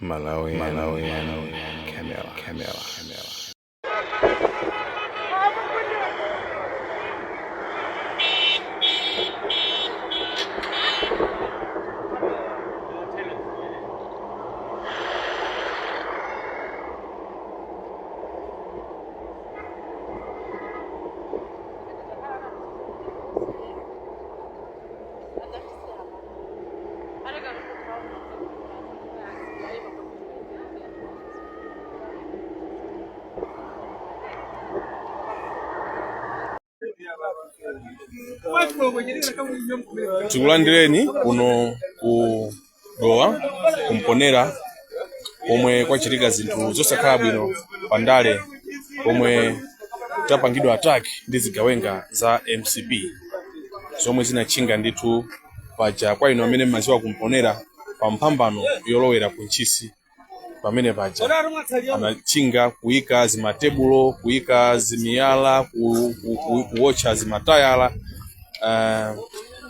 Malawian Camera. Tikulandireni kuno ku dowa kumponera omwe kwachitika zinthu zosakhala bwino pandale omwe tapangidwa attack ndi zigawenga za MCP zomwe zinachinga ndithu paja kwa ino amene mmaziwa kumponera pa mphambano yolowera ku Ntchisi pamene paja anachinga kuyika zimatebulo, kuyika zimiyala, kuwotcha zimatayala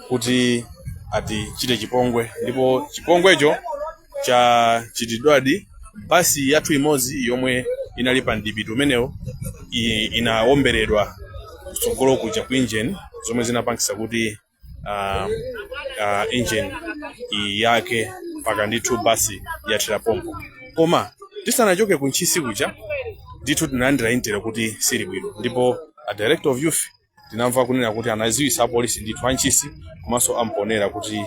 kuti ati chite chipongwe, ndipo chipongwecho cha chitidwadi basi yathu imodzi yomwe inali pa mdipiti umenewo inaomberedwa kutsogolo kuja ku engine zomwe zinapangisa kuti engine yake paka ndithu basi yathira pompo. Koma tisanachoke ku Ntchisi kuja ndithu tinalandira intero kuti sili bwino, ndipo a director of youth tinamva kunena kuti anaziwisa apolisi ndithu a Ntchisi komanso amponera kuti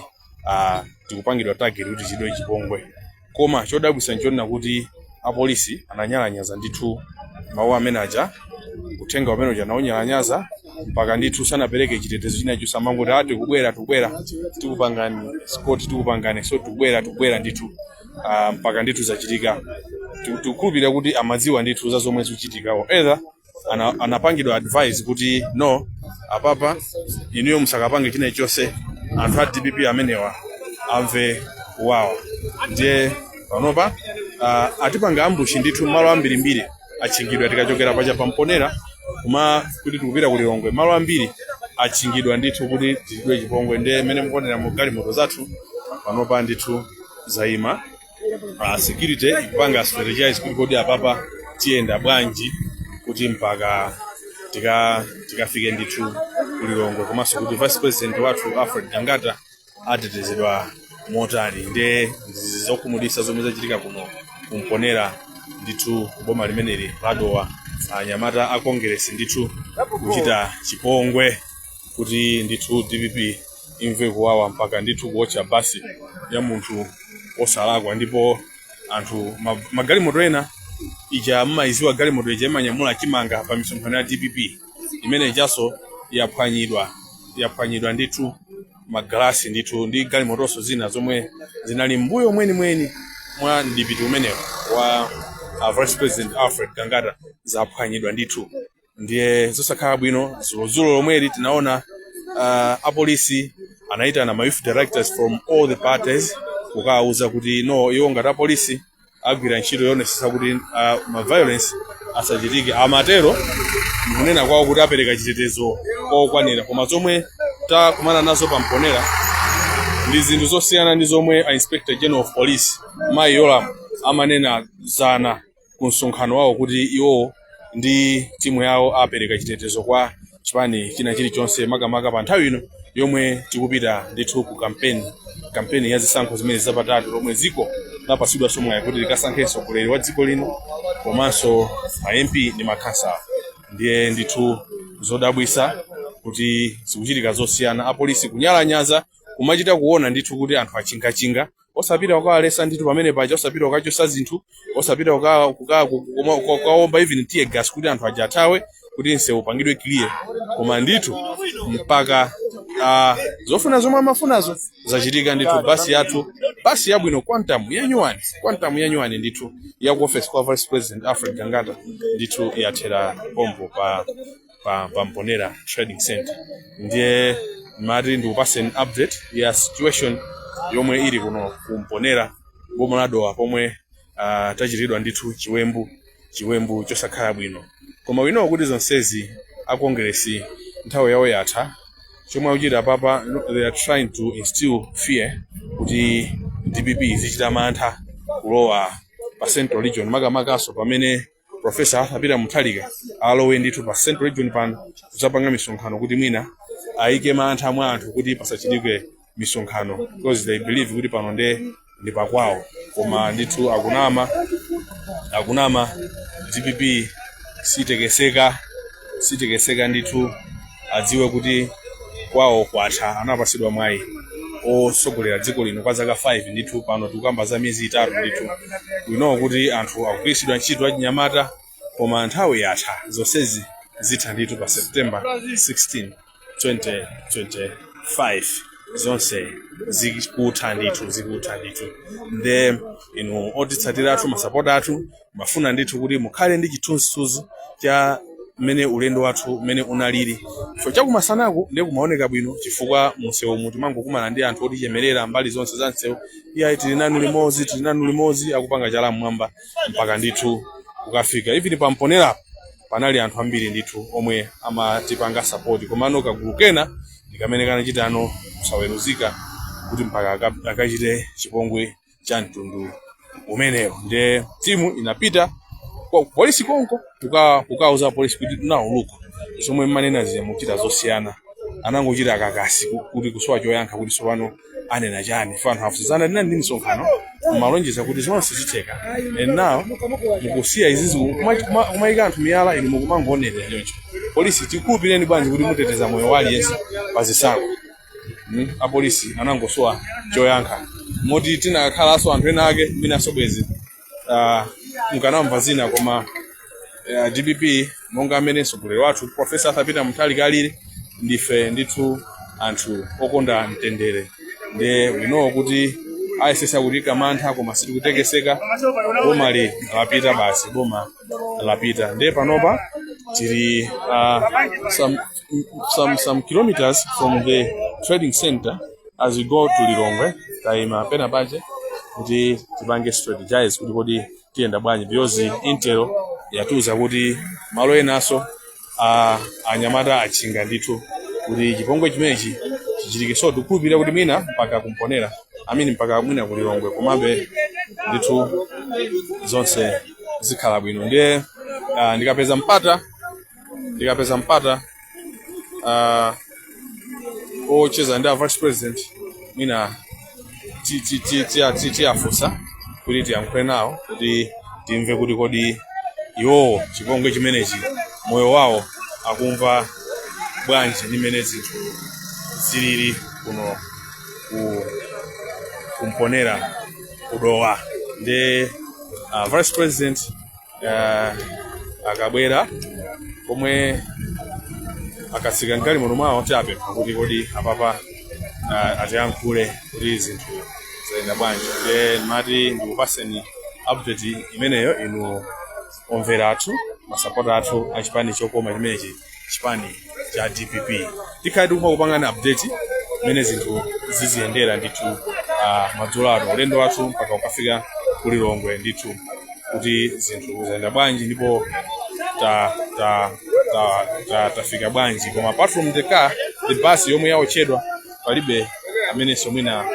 tikupangidwa target kuti chidwe chipongwe. Koma chodabwisa nchonena kuti apolisi ananyalanyaza ndithu mawu amene aja, uthenga umene uja naunyalanyaza mpaka ndithu sanapereke chitetezo chinacho samangoti ati kubwera tikupangani sport tikupangani so tubwera ndithu mpaka ndithu zachitika. Tikukhulupirira kuti amadziwa ndithu za zomwe zikuchitikawo, either anapangidwa advice kuti no apapa inuyo musakapange china chonse anthu a DPP amenewa amve kuwawa. Ndiye panopa atipanga ambushi ndithu malo ambirimbiri achingidwa tikachokera paja pamponera kuma kuti tikupita kulilongwe malo ambiri achingidwa ndithu kuti tichidwe chipongwe. Ndiye mene mukonera mu galimoto zathu panopa ndithu zaima security ipanga strategize kuti kodi apapa tiyenda bwanji kuti mpaka tikafike ndithu kulilongwe, komanso kuti vice president wathu Alfred Gangata atetezedwa motali. Ndiye zokhumudwitsa zomwe zachitika kuno kumponera ndithu boma limeneli ladowa anyamata a Congress ndithu kuchita chipongwe kuti ndithu DPP imve kuwawa mpaka ndithu kuwotcha basi ya munthu osalakwa. Ndipo anthu magalimoto ena ija mmayiziwa galimoto ija imanyamula chimanga pa misonkhano ya DPP imene ijaso yaphwanyidwa ndithu magalasi ndithu ndi galimotonso zina zomwe zinali mbuyo mweni mwa mdipiti umenewo wa Vice President Alfred Gangata zaphwanyidwa ndithu. Ndiye zosakhala bwino zulo lomweli tinaona apolisi anaitana ma youth directors from all the parties kukawuza kuti no iwo ngati apolisi agwira ntchito yonesesa kuti ma violence asachitike. Amatero kunena kwawo kuti apereka chitetezo kokwanira, koma zomwe takumana nazo pamponera ndi zinthu zosiyana ndi zomwe a Inspector General of Police Mai Yolam amanena zana ku msonkhano wawo kuti iwo ndi timu yawo apereka chitetezo kwa chipani china chilichonse makamaka pa nthawi ino yomwe tikupita ndithu ku kampeni ya zisankho zimene zapatatu lomwe ziko lapasidwa somwe kuti likasankhenso mtsogoleri wa dziko lino komanso ma MP ndi makhansala. Ndiye ndithu zodabwisa kuti zikuchitika zosiyana, apolisi kunyalanyaza kumachita kuona ndithu kuti anthu achinga osapita ukawalesa ndithu pamene paja, osapita ukachosa zinthu, osapita ukaomba even tear gas kuti anthu aja athawe kuti nsewu upangidwe clear. Koma ndithu mpaka zofuna zomwe amafunazo zachitika ndithu. Basi yabwino quantum yanyuwani ndithu ya ku office kwa Vice President Alfred Gangata ndithu yathera pompo pa Mponera Trading Center. Ndiye mati ndikupase update ya situation yomwe ili kuno kumponera boma la dowa pomwe tachitidwa ndithu chiwembu chosakhala bwino. Koma wino kuti zonsezi a Congress nthawi yawo yatha, chomwe akuchita papa they are trying to instill fear kuti DPP zichita mantha kulowa pa Central Region makamakaso pamene Professor Arthur Peter Mutharika alowe ndithu pa Central Region pano kuzapanga misonkhano kuti mwina aike mantha mwa anthu kuti pasachitike misonkhano because they believe kuti pano ndi pakwawo koma ndithu akunama DPP sitekeseka ndithu adziwe kuti kwawo kwatha anapasidwa mwayi osogolera dziko lino kwa zaka 5 ndithu pano tikukamba za miyezi 3 ndithu kuno kuti anthu akugwiritsidwa ntchito achinyamata koma nthawi yatha zonsezi zitha ndithu pa September 16 2025 zonse zikutha ndithu nde otitsatira athu masapota athu mafuna ndithu kuti mukhale ndi chithunzithunzi cha mene ulendo wathu mene unaliri so chakumasanaku ndi kumaoneka bwino chifukwa msewu muti mangokumana ndi anthu otichemerera mbali zonse za msewu iya tili nanu limodzi akupanga chala mmwamba mpaka ndithu kukafika even pamponera panali anthu ambiri ndithu omwe amatipanga support komano kagulu kena ndikamene kanachitano kusaweruzika kuti mpaka akachite chipongwe cha mtundu umenewo nde timu inapita kwa polisi konko ukauza polisi kuti tunauluka somwe manena ziyamuchita zosiyana anangochita akakasi kuti kusowa choyankha kuti sopano anena chani fano hafuzana ndi misonkhano malonjeza kuti zonse zitheka and now mukusiya izizi kumayika anthu miyala inu mukumangoonera choncho polisi tikupireni bwanji kuti muteteza moyo wali yense pazisango apolisi anangosowa choyankha moti tinakhalanso anthu ena ake minasobwezi mukanamva zina koma DPP monga amene mtsogoleri wathu Professor Arthur Peter Mutharika alili ndife ndithu anthu okonda mtendere nde wino kuti ayesesa kutika mantha koma sitikutekeseka boma lapita basi boma lapita nde panopa tili some kilometers from the trading center as we go to Lilongwe taima pena pache kuti tipange strategize kuti kodi tiyenda bwanji because Intel yatuza kuti malo enaso anyamata achinga ndithu kuti chipongwe chimenechi chichitike so tikupira kuti mina mpaka kumponera mpaka mwina ku Lilongwe komabe ndithu zonse zikhala bwino ndiye ndikapeza mpata ocheza ndi vice president mina tiafusa kuti tiyankhule nawo kuti timve kuti kodi iwo chipongwe chimenechi moyo wawo akumva bwanji ndi mene zinthu zilili kuno kumponera kudowa nde vice president akabwera komwe akatsika nkali muno mwawo tiapempha kuti kodi apapa atiyankhule kuti zinthu zayenda bwanji nde mati ndikupaseni update imeneyo inu omvera athu masapota athu achipani chokoma chimenechi chipani cha DPP tikhale tikupangana update mene zinthu ziziyendera ndithu madzulo ano ulendo wathu mpaka ukafika ku Lilongwe ndithu kuti zinthu zayenda bwanji ndipo tafika bwanji koma apart from the car the bus yomwe yaochedwa palibe amene somwina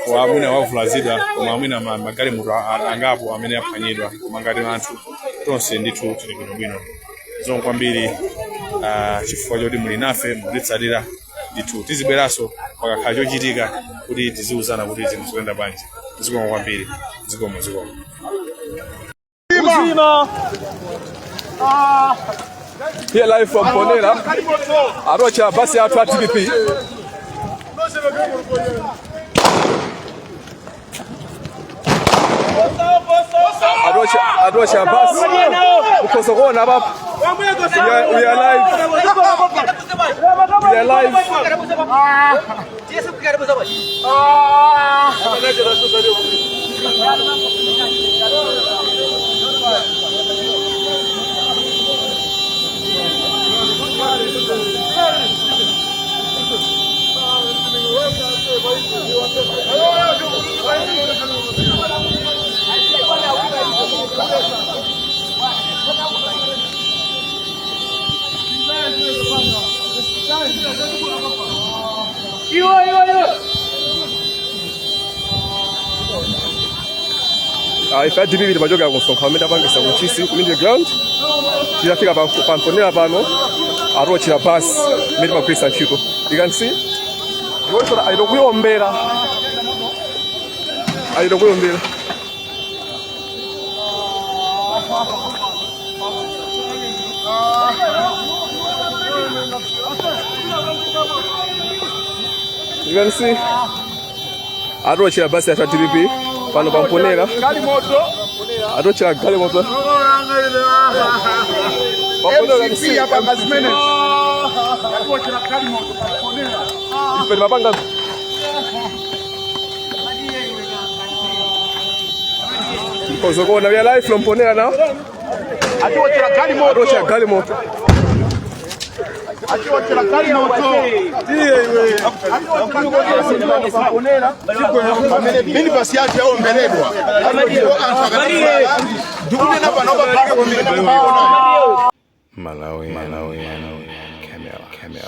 wavulazidwa koma amwina magali mutu angapo amene aphwanyidwa koma ngati anthu tonse ndithu tili bwino zomwe kwambiri chifukwa choti muli nafe mutitsatira ndithu tizibweranso pakakhala chochitika kuti tiziuzana kuti zinthu zikuyenda bwanji zikomo kwambiri zikomo Here live from Ponera, arocha basi ya DPP. Arocha basi. Ukosogona baba. We are live. ife DPP timachoka kusonkhana pangisa kuchisi kumindi ground tilafika pamponera pano arochera basi mimi makwisa ntchito. You can see yocho aidokuyombera You can see arochera basi ya DPP pano pamponera arochera gali moto FCP hapa Kazimene. Ife mapanga because go na we live from Ponera now. Atochera gali moto. Arochera gali moto. Atochera gali moto. Mimi basi yake yao mbeledwa. Dukune na banoba paka Malawi, camera.